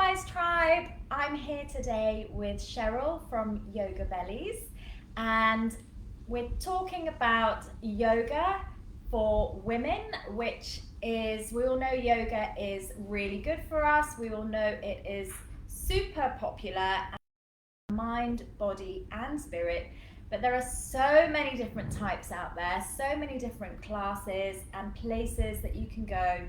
YogaBellies tribe, I'm here today with Cheryl from YogaBellies, and we're talking about yoga for women, which is, we all know yoga is really good for us, we all know it is super popular, mind, body and spirit, but there are so many different types out there, so many different classes and places that you can go.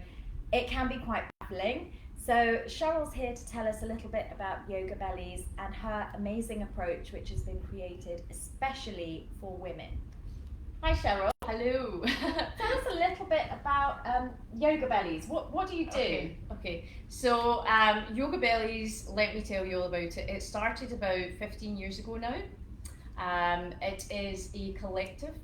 It can be quite baffling. So Cheryl's here to tell us a little bit about YogaBellies and her amazing approach, which has been created especially for women. Hi Cheryl. Hello. Tell us a little bit about YogaBellies. What do you do? Okay. So YogaBellies, let me tell you all about it. It started about 15 years ago now. It is a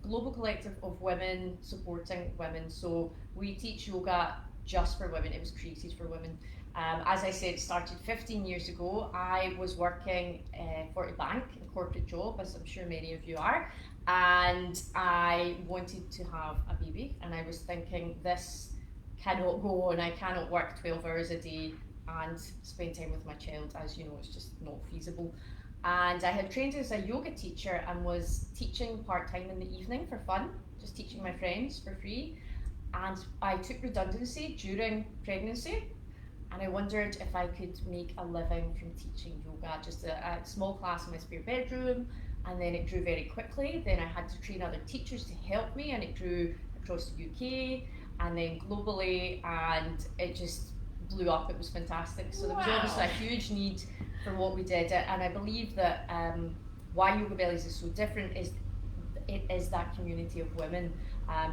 global collective of women supporting women. So we teach yoga just for women. It was created for women. As I said, it started 15 years ago. I was working for a bank, a corporate job, as I'm sure many of you are, and I wanted to have a baby, and I was thinking, this cannot go on. I cannot work 12 hours a day and spend time with my child. As you know, it's just not feasible. And I had trained as a yoga teacher and was teaching part-time in the evening for fun, just teaching my friends for free. And I took redundancy during pregnancy, and I wondered if I could make a living from teaching yoga, just a small class in my spare bedroom, and then it grew very quickly. Then I had to train other teachers to help me, and it grew across the UK and then globally, and it just blew up. It was fantastic. So there was obviously a huge need for what we did, and I believe that why YogaBellies is so different is it is that community of women.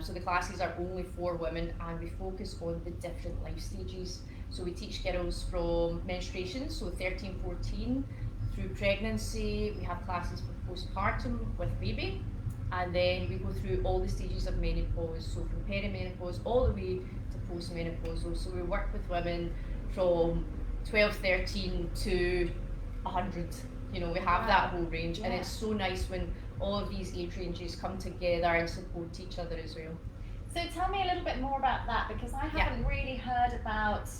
So the classes are only for women, and we focus on the different life stages. So we teach girls from menstruation, so 13, 14, through pregnancy. We have classes for postpartum with baby, and then we go through all the stages of menopause, so from perimenopause all the way to postmenopausal. So we work with women from 12, 13 to 100. You know, we have that whole range, and it's so nice when all of these age ranges come together and support each other as well. So tell me a little bit more about that, because I haven't really heard about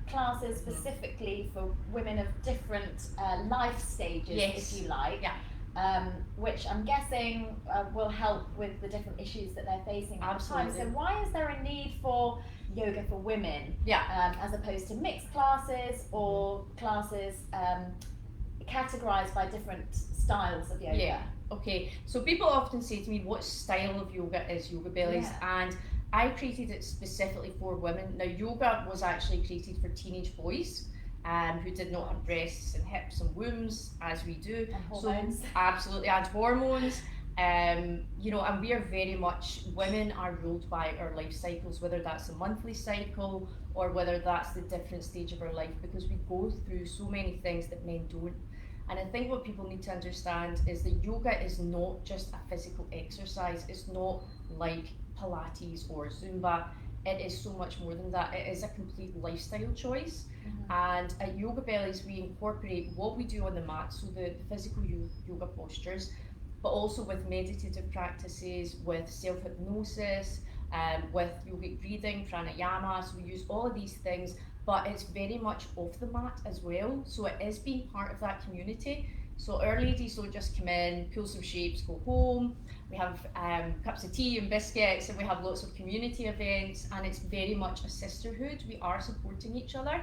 classes specifically for women of different life stages, if you like, which I'm guessing will help with the different issues that they're facing at the time. So why is there a need for yoga for women as opposed to mixed classes or classes categorized by different styles of yoga? Okay, so people often say to me, what style of yoga is YogaBellies? And I created it specifically for women. Now, yoga was actually created for teenage boys who did not have breasts and hips and wombs, as we do. And hormones. So, absolutely, and hormones. You know, and we are very much, women are ruled by our life cycles, whether that's a monthly cycle or whether that's the different stage of our life, because we go through so many things that men don't. And I think what people need to understand is that yoga is not just a physical exercise. It's not like Pilates or Zumba. It is so much more than that. It is a complete lifestyle choice. And at YogaBellies, we incorporate what we do on the mat, so the physical yoga postures, but also with meditative practices, with self-hypnosis, with yogic breathing, pranayama. So we use all of these things, but it's very much off the mat as well. So it is being part of that community. So our ladies will just come in, pull some shapes, go home. We have cups of tea and biscuits, and we have lots of community events, and it's very much a sisterhood. We are supporting each other.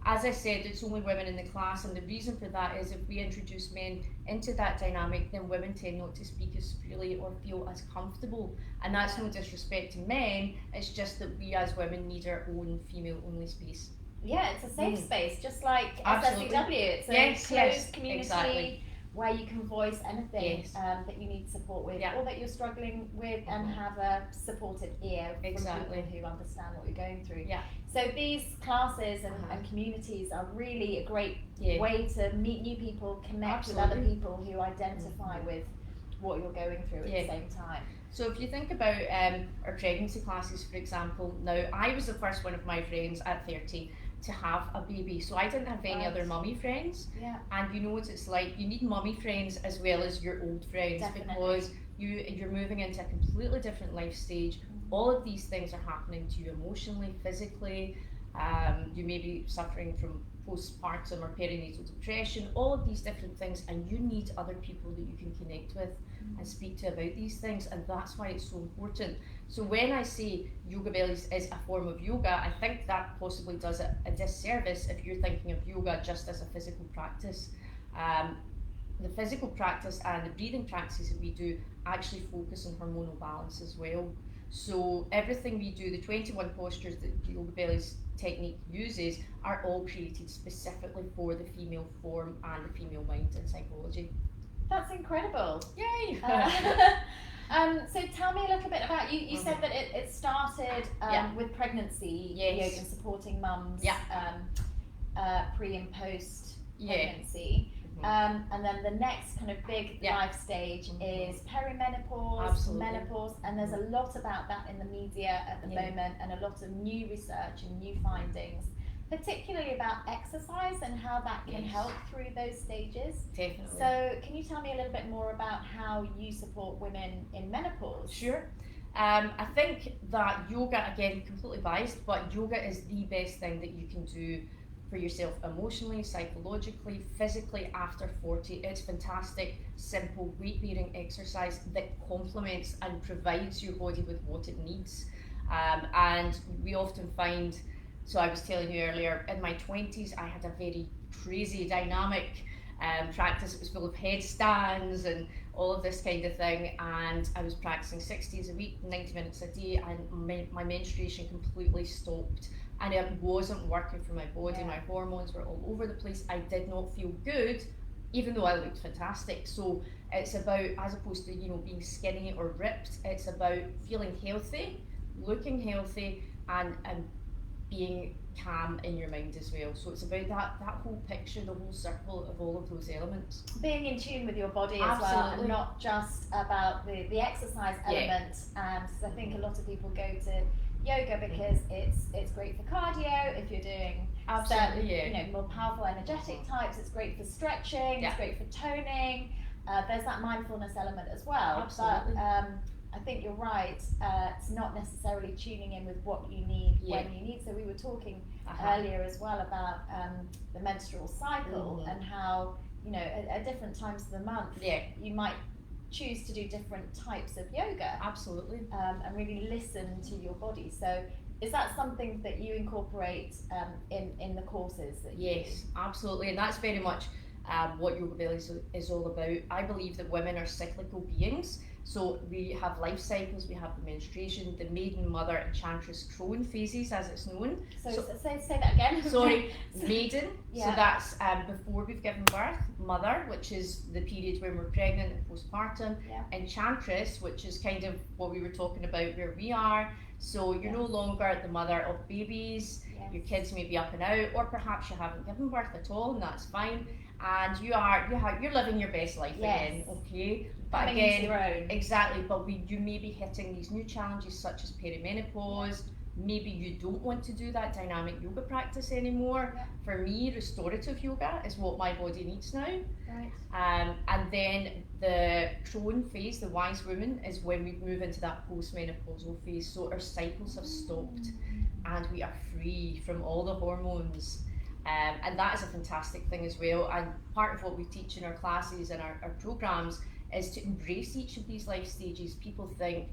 As I said, it's only women in the class, and the reason for that is if we introduce men into that dynamic, then women tend not to speak as freely or feel as comfortable. And that's no disrespect to men, it's just that we as women need our own female-only space. Yeah, it's a safe space, just like SSEW. It's a closed community where you can voice anything that you need support with, or that you're struggling with, and have a supportive ear from people who understand what you're going through. So these classes and communities are really a great way to meet new people, connect with other people who identify with what you're going through at the same time. So if you think about our pregnancy classes, for example, now I was the first one of my friends at 30 to have a baby, so I didn't have any other mummy friends. And you know what it's like, you need mummy friends as well as your old friends, because you're moving into a completely different life stage. All of these things are happening to you emotionally, physically. You may be suffering from postpartum or perinatal depression, all of these different things, and you need other people that you can connect with and speak to about these things, and that's why it's so important. So when I say YogaBellies is a form of yoga, I think that possibly does it a disservice if you're thinking of yoga just as a physical practice. The physical practice and the breathing practices that we do actually focus on hormonal balance as well. So everything we do, the 21 postures that YogaBellies technique uses, are all created specifically for the female form and the female mind and psychology. That's incredible. Yay! So tell me a little bit about, you said that it started with pregnancy, Yes. yoga supporting mums pre and post pregnancy. And then the next kind of big life stage is perimenopause, Absolutely. menopause, and there's a lot about that in the media at the moment, and a lot of new research and new findings, particularly about exercise and how that can help through those stages. Definitely. So can you tell me a little bit more about how you support women in menopause? Sure. I think that yoga, again, completely biased, but yoga is the best thing that you can do for yourself emotionally, psychologically, physically after 40. It's fantastic, simple, weight-bearing exercise that complements and provides your body with what it needs. And we often find, so I was telling you earlier, in my 20s, I had a very crazy, dynamic practice. It was full of headstands and all of this kind of thing, and I was practicing 6 days a week, 90 minutes a day, and my menstruation completely stopped. And it wasn't working for my body. My hormones were all over the place. I did not feel good, even though I looked fantastic. So it's about, as opposed to being skinny or ripped, it's about feeling healthy, looking healthy, and being calm in your mind as well. So it's about that whole picture, the whole circle of all of those elements. Being in tune with your body as well, and not just about the exercise element. So I think a lot of people go to yoga because it's great for cardio if you're doing certain, more powerful energetic types. It's great for stretching, it's great for toning. There's that mindfulness element as well. Absolutely. But I think you're right, it's not necessarily tuning in with what you need when you need. So we were talking earlier as well about the menstrual cycle and how, at different times of the month, you might choose to do different types of yoga. Absolutely. And really listen to your body. So is that something that you incorporate in the courses that you do? Absolutely. And that's very much what YogaBellies is all about. I believe that women are cyclical beings. So we have life cycles, we have the menstruation, the maiden, mother, and chantress crone phases, as it's known. So say that again. Sorry, maiden. So that's before we've given birth. Mother, which is the period when we're pregnant and postpartum. And chantress, which is kind of what we were talking about where we are. So you're no longer the mother of babies. Your kids may be up and out, or perhaps you haven't given birth at all, and that's fine. And you're living your best life again, okay? But coming again, into your own. Exactly. But you may be hitting these new challenges such as perimenopause. Maybe you don't want to do that dynamic yoga practice anymore. For me, restorative yoga is what my body needs now. Right. And then the crone phase, the wise woman, is when we move into that postmenopausal phase. So our cycles have stopped and we are free from all the hormones. And that is a fantastic thing as well. And part of what we teach in our classes and our programs is to embrace each of these life stages. People think,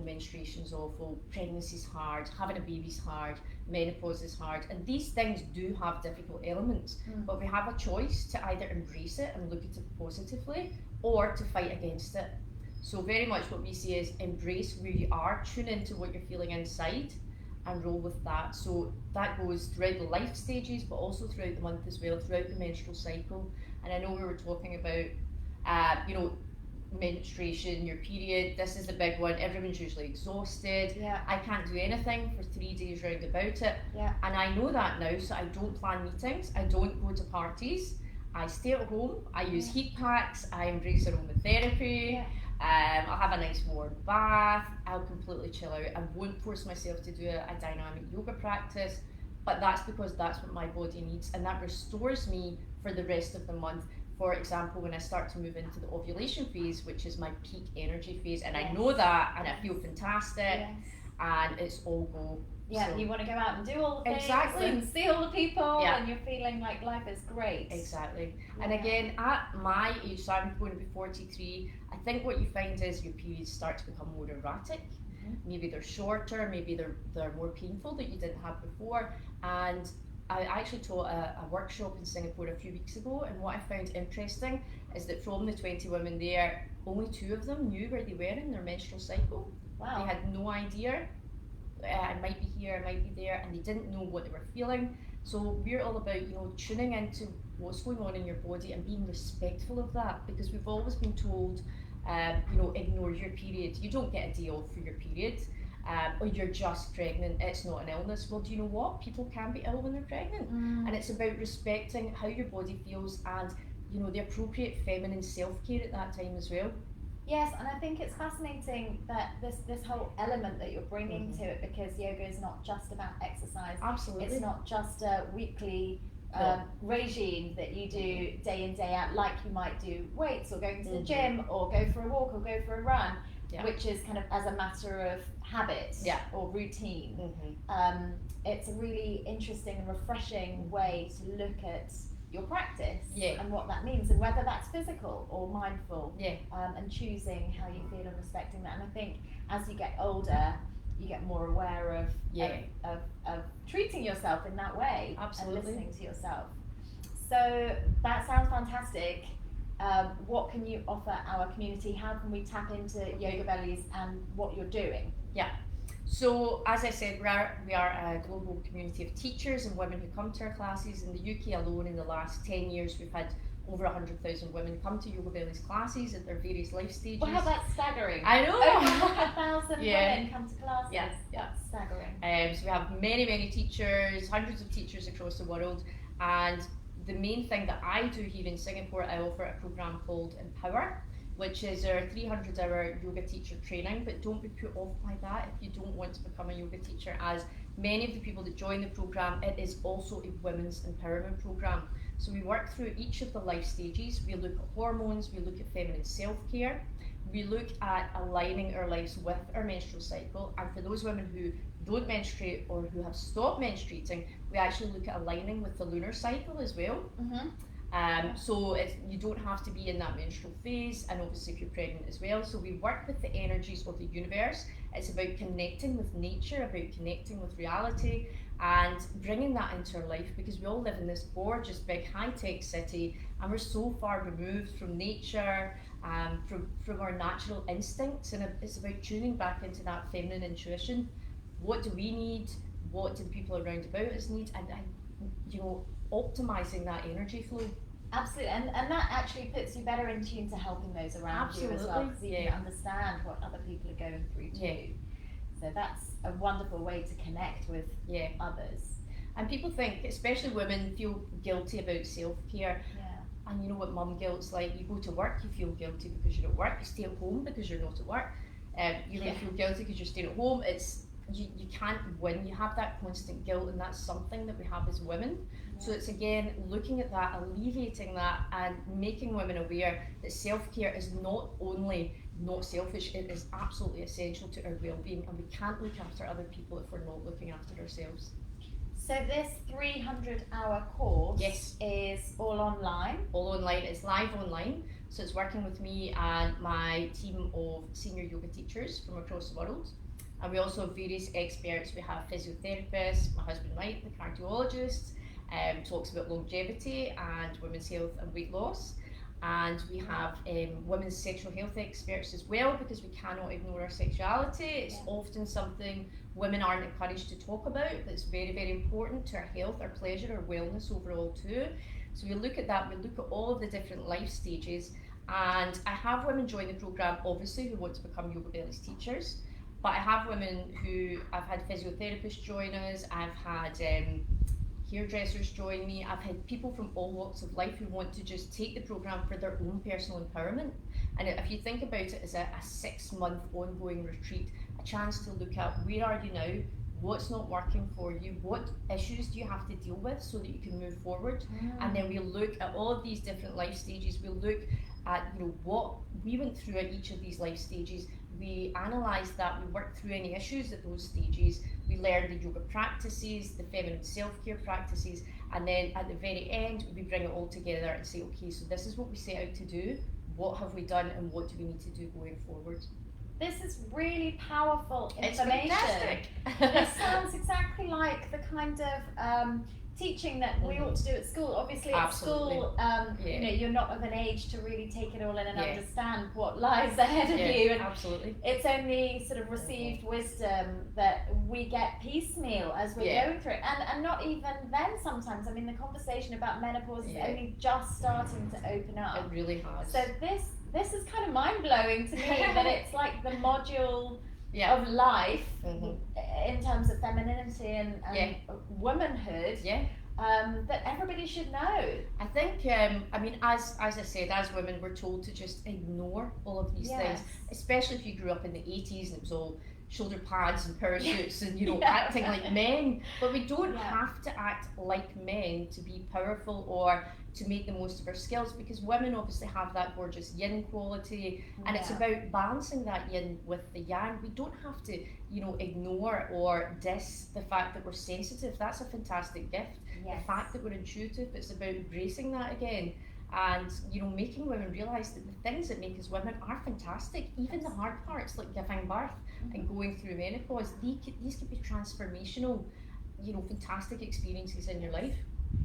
menstruation's awful, pregnancy's hard, having a baby's hard, menopause is hard, and these things do have difficult elements, but we have a choice to either embrace it and look at it positively, or to fight against it. So very much what we see is embrace where you are, tune into what you're feeling inside, and roll with that. So that goes throughout the life stages, but also throughout the month as well, throughout the menstrual cycle. And I know we were talking about menstruation, your period. This is the big one. Everyone's usually exhausted. I can't do anything for 3 days round about it. And I know that now, so I don't plan meetings. I don't go to parties. I stay at home. I use heat packs. I embrace aromatherapy. I'll have a nice warm bath. I'll completely chill out. I won't force myself to do a dynamic yoga practice, but that's because that's what my body needs, and that restores me for the rest of the month. For example, when I start to move into the ovulation phase, which is my peak energy phase, and I know that, and I feel fantastic, and it's all go Yeah, So, you want to go out and do all the things exactly. and see all the people, Yeah. and you're feeling like life is great. Exactly. Yeah. And again, at my age, so I'm going to be 43, I think what you find is your periods start to become more erratic. Maybe they're shorter, maybe they're more painful that you didn't have before. And I actually taught a workshop in Singapore a few weeks ago, and what I found interesting is that from the 20 women there, only 2 of them knew where they were in their menstrual cycle. Wow. They had no idea. I might be here, I might be there, and they didn't know what they were feeling. So we're all about, tuning into what's going on in your body and being respectful of that, because we've always been told, ignore your period. You don't get a day off for your period, or you're just pregnant. It's not an illness. Well, do you know what? People can be ill when they're pregnant, and it's about respecting how your body feels and the appropriate feminine self-care at that time as well. Yes, and I think it's fascinating that this whole element that you're bringing to it, because yoga is not just about exercise. Absolutely. It's not just a weekly regime that you do day in, day out, like you might do weights or going to the gym or go for a walk or go for a run, which is kind of as a matter of habit or routine. It's a really interesting and refreshing way to look at your practice and what that means, and whether that's physical or mindful, and choosing how you feel and respecting that. And I think as you get older, you get more aware of treating yourself in that way. Absolutely. And listening to yourself. So that sounds fantastic. What can you offer our community? How can we tap into YogaBellies and what you're doing? Yeah. So as I said, we are a global community of teachers and women who come to our classes. In the UK alone, in the last 10 years, we've had over 100,000 women come to YogaBellies classes at their various life stages. Wow, that's staggering. I know. Over 100,000 women come to classes. Yes, that's staggering. So we have many teachers, hundreds of teachers across the world, and the main thing that I do here in Singapore, I offer a program called Empower, which is our 300-hour yoga teacher training. But don't be put off by that if you don't want to become a yoga teacher, as many of the people that join the program, it is also a women's empowerment program. So we work through each of the life stages. We look at hormones, we look at feminine self-care, we look at aligning our lives with our menstrual cycle, and for those women who don't menstruate or who have stopped menstruating, we actually look at aligning with the lunar cycle as well. So you don't have to be in that menstrual phase, and obviously if you're pregnant as well. So we work with the energies of the universe. It's about connecting with nature, about connecting with reality, and bringing that into our life, because we all live in this gorgeous big high-tech city, and we're so far removed from nature, from our natural instincts, and it's about tuning back into that feminine intuition. What do we need? What do the people around about us need? And optimizing that energy flow. Absolutely, and that actually puts you better in tune to helping those around you as well, because you can understand what other people are going through too. So that's a wonderful way to connect with others. And people think, especially women, feel guilty about self-care. And you know what mum guilt's like. You go to work, you feel guilty because you're at work. You stay at home because you're not at work. You feel guilty because you're staying at home. You can't win. You have that constant guilt, and that's something that we have as women. So it's again looking at that, alleviating that, and making women aware that self-care is not only not selfish, it is absolutely essential to our well-being, and we can't look after other people if we're not looking after ourselves. So this 300-hour course is all online? All online. It's live online. So it's working with me and my team of senior yoga teachers from across the world. And we also have various experts. We have physiotherapists, my husband Mike, the cardiologist, talks about longevity and women's health and weight loss. And we have women's sexual health experts as well, because we cannot ignore our sexuality. It's often something women aren't encouraged to talk about, but it's very, very important to our health, our pleasure, our wellness overall too. So we look at that, we look at all of the different life stages. And I have women join the program, obviously, who want to become YogaBellies teachers. But I have women who, I've had physiotherapists join us, I've had hairdressers join me, I've had people from all walks of life who want to just take the program for their own personal empowerment. And if you think about it as a 6-month ongoing retreat, a chance to look at where are you now, what's not working for you, what issues do you have to deal with so that you can move forward. And then we look at all of these different life stages. We look at what we went through at each of these life stages, we analysed that, we worked through any issues at those stages, we learned the yoga practices, the feminine self-care practices, and then at the very end we bring it all together and say, okay, so this is what we set out to do, what have we done, and what do we need to do going forward. This is really powerful information. It's fantastic. This sounds exactly like the kind of teaching that we ought to do at school. Obviously at school, you know, you're not of an age to really take it all in and understand what lies ahead of you. And absolutely. It's only sort of received wisdom that we get piecemeal as we're going through it. And not even then sometimes. I mean, the conversation about menopause is only just starting to open up. It really has. So this is kind of mind-blowing to me that it's like the module of life in terms of femininity and womanhood that everybody should know. I think, I mean, as I said, as women, we're told to just ignore all of these things, especially if you grew up in the 80s and it was all shoulder pads and parachutes and, you know, acting like men. But we don't have to act like men to be powerful or to make the most of our skills, because women obviously have that gorgeous yin quality, and it's about balancing that yin with the yang. We don't have to, you know, ignore or diss the fact that we're sensitive. That's a fantastic gift. The fact that we're intuitive, it's about embracing that again, and, you know, making women realise that the things that make us women are fantastic. Even the hard parts like giving birth and going through menopause, these could be transformational, you know, fantastic experiences in your life.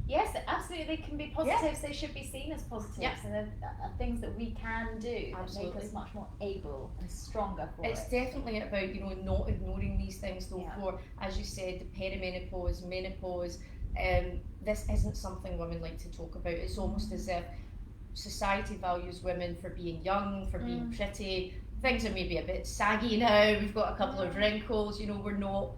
Yes, absolutely. They can be positives. They should be seen as positives, and they're things that we can do that make us much more able and stronger for It's definitely about, you know, not ignoring these things though. For, as you said, the perimenopause, menopause, this isn't something women like to talk about. It's almost as if society values women for being young, for being pretty. Things are maybe a bit saggy now, we've got a couple of wrinkles, you know, we're not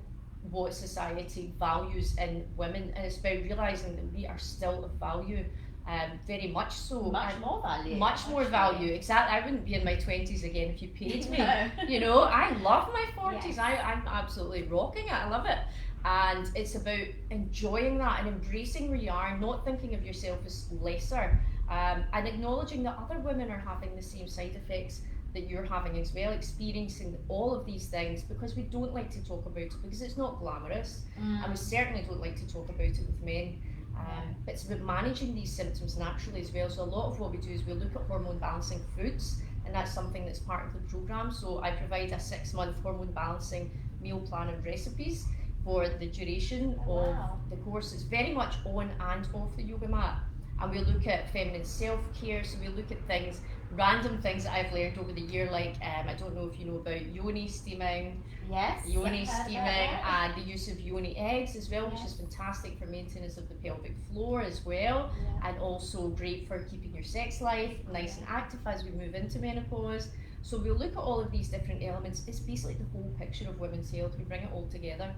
what society values in women, and it's about realising that we are still of value, very much so. Much more value. Much more value, exactly. I wouldn't be in my 20s again if you paid me. You know, I love my 40s, I'm absolutely rocking it, I love it. And it's about enjoying that and embracing where you are, not thinking of yourself as lesser, and acknowledging that other women are having the same side effects that you're having as well, experiencing all of these things, because we don't like to talk about it because it's not glamorous, and we certainly don't like to talk about it with men. It's about managing these symptoms naturally as well. So a lot of what we do is we look at hormone balancing foods, and that's something that's part of the programme. So I provide a 6-month hormone balancing meal plan and recipes for the duration of the course. It's very much on and off the yoga mat. And we look at feminine self-care, so we look at things, random things that I've learned over the year, like, I don't know if you know about yoni steaming. Yoni steaming, and the use of yoni eggs as well, which is fantastic for maintenance of the pelvic floor as well, and also great for keeping your sex life nice and active as we move into menopause. So we'll look at all of these different elements. It's basically the whole picture of women's health. We bring it all together.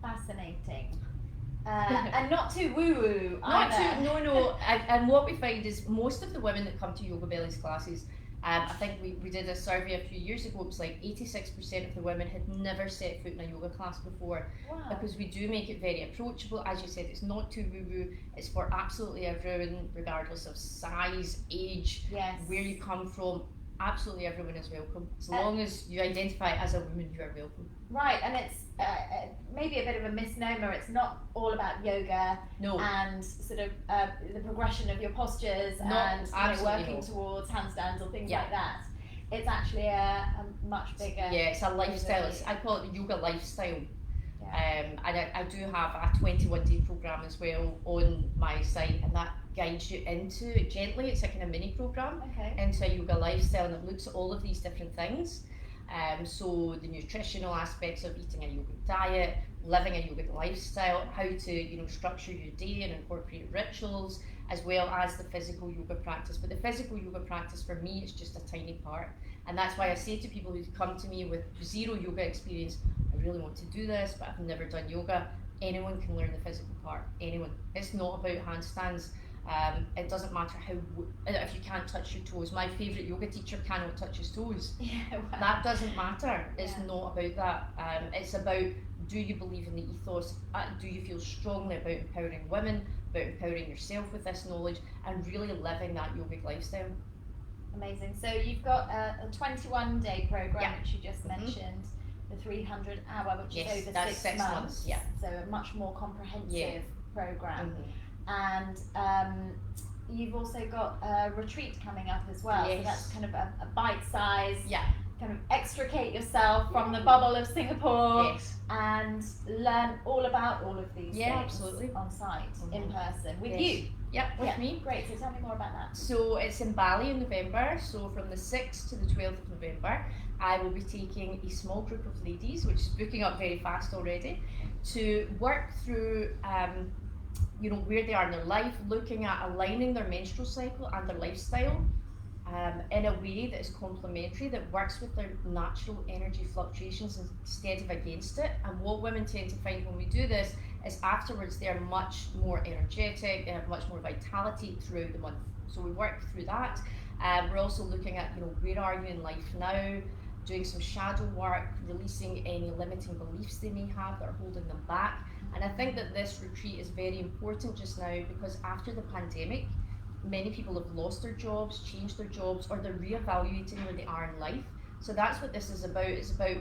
Fascinating. And not too woo-woo either. No. And what we find is most of the women that come to YogaBellies classes, I think we did a survey a few years ago, it was like 86% of the women had never set foot in a yoga class before. Because we do make it very approachable. As you said, it's not too woo-woo, it's for absolutely everyone, regardless of size, age, where you come from. Absolutely everyone is welcome. As long as you identify as a woman, you are welcome. Right, and it's maybe a bit of a misnomer. It's not all about yoga and sort of the progression of your postures and working towards handstands or things like that. It's actually a much bigger... Yeah, it's a lifestyle. I call it the yoga lifestyle. And I do have a 21-day program as well on my site, and that guides you into it gently. It's a kind of mini program into a yoga lifestyle, and it looks at all of these different things. So the nutritional aspects of eating a yogic diet, living a yogic lifestyle, how to structure your day and incorporate rituals, as well as the physical yoga practice. But the physical yoga practice for me is just a tiny part, and that's why I say to people who come to me with zero yoga experience, I really want to do this, but I've never done yoga. Anyone can learn the physical part. Anyone. It's not about handstands. It doesn't matter if you can't touch your toes. My favourite yoga teacher cannot touch his toes. That doesn't matter. It's not about that. It's about, do you believe in the ethos? Do you feel strongly about empowering women, about empowering yourself with this knowledge, and really living that yogic lifestyle? Amazing. So you've got a 21-day program, Yeah. which you just mentioned, the 300-hour, which Yes, is over that's 6 months. Yeah. So a much more comprehensive program. Mhm. And you've also got a retreat coming up as well. Yes. So that's kind of a bite-size. Yeah. Kind of extricate yourself from the bubble of Singapore. Yes. And learn all about all of these things absolutely. on site, in person, with Yes. you. Yep, with me. Great, so tell me more about that. So it's in Bali in November, so from the 6th to the 12th of November, I will be taking a small group of ladies, which is booking up very fast already, to work through where they are in their life, looking at aligning their menstrual cycle and their lifestyle in a way that is complementary, that works with their natural energy fluctuations instead of against it. And what women tend to find when we do this is afterwards they're much more energetic, they have much more vitality throughout the month. So we work through that. We're also looking at, where are you in life now, doing some shadow work, releasing any limiting beliefs they may have that are holding them back. And I think that this retreat is very important just now because after the pandemic, many people have lost their jobs, changed their jobs, or they're reevaluating where they are in life. So that's what this is about. It's about,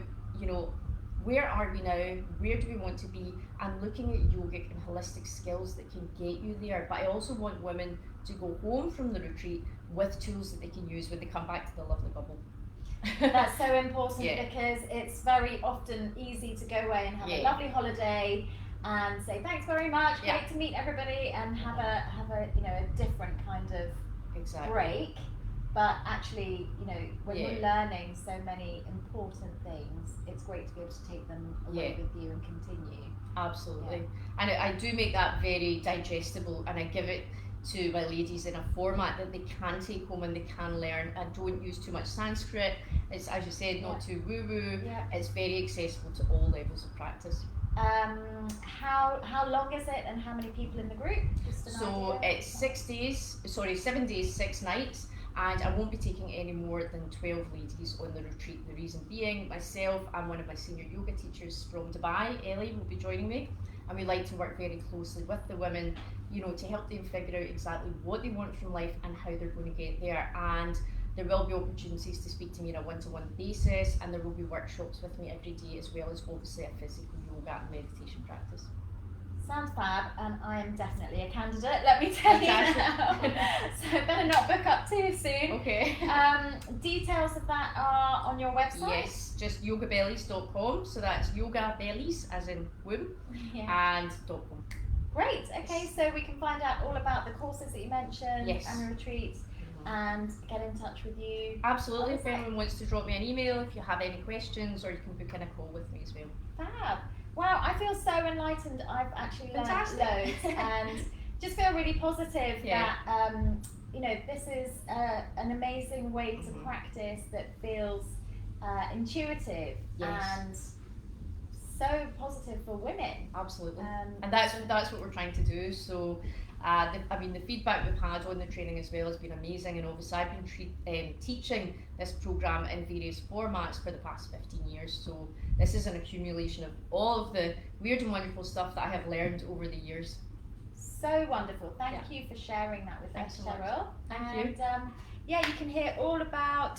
where are we now? Where do we want to be? And looking at yogic and holistic skills that can get you there. But I also want women to go home from the retreat with tools that they can use when they come back to the lovely bubble. That's so important because it's very often easy to go away and have a lovely holiday and say thanks very much, great to meet everybody, and have a a different kind of break. But actually, when we're learning so many important things, it's great to be able to take them away with you and continue. Absolutely. And I do make that very digestible, and I give it to my ladies in a format that they can take home and they can learn. I don't use too much Sanskrit. It's, as you said, not too woo-woo. It's very accessible to all levels of practice. How long is it and how many people in the group? So it's 7 days, 6 nights, and I won't be taking any more than 12 ladies on the retreat. The reason being, myself and one of my senior yoga teachers from Dubai, Ellie, will be joining me, and we like to work very closely with the women, to help them figure out exactly what they want from life and how they're going to get there. And there will be opportunities to speak to me on a one-to-one basis, and there will be workshops with me every day, as well as obviously a physical yoga and meditation practice. Sounds fab, and I am definitely a candidate, let me tell you now. So better not book up too soon. Okay. Details of that are on your website? Yes, just yogabellies.com, so that's YogaBellies as in womb, and .com. Great, okay, so we can find out all about the courses that you mentioned and the retreats and get in touch with you. Absolutely, if anyone wants to drop me an email, if you have any questions, or you can book in a call with me as well. Fab. Wow, I feel so enlightened. I've actually learned loads and just feel really positive that this is an amazing way to practice that feels intuitive and so positive for women. Absolutely. And that's what we're trying to do. So the feedback we've had on the training as well has been amazing, and obviously I've been teaching this program in various formats for the past 15 years, so this is an accumulation of all of the weird and wonderful stuff that I have learned over the years. So wonderful. Thank you for sharing that with us, Cheryl. Thank you. You can hear all about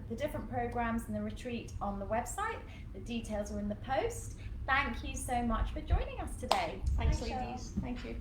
the different programs and the retreat on the website. The details are in the post. Thank you so much for joining us today. Thanks ladies. Thank you.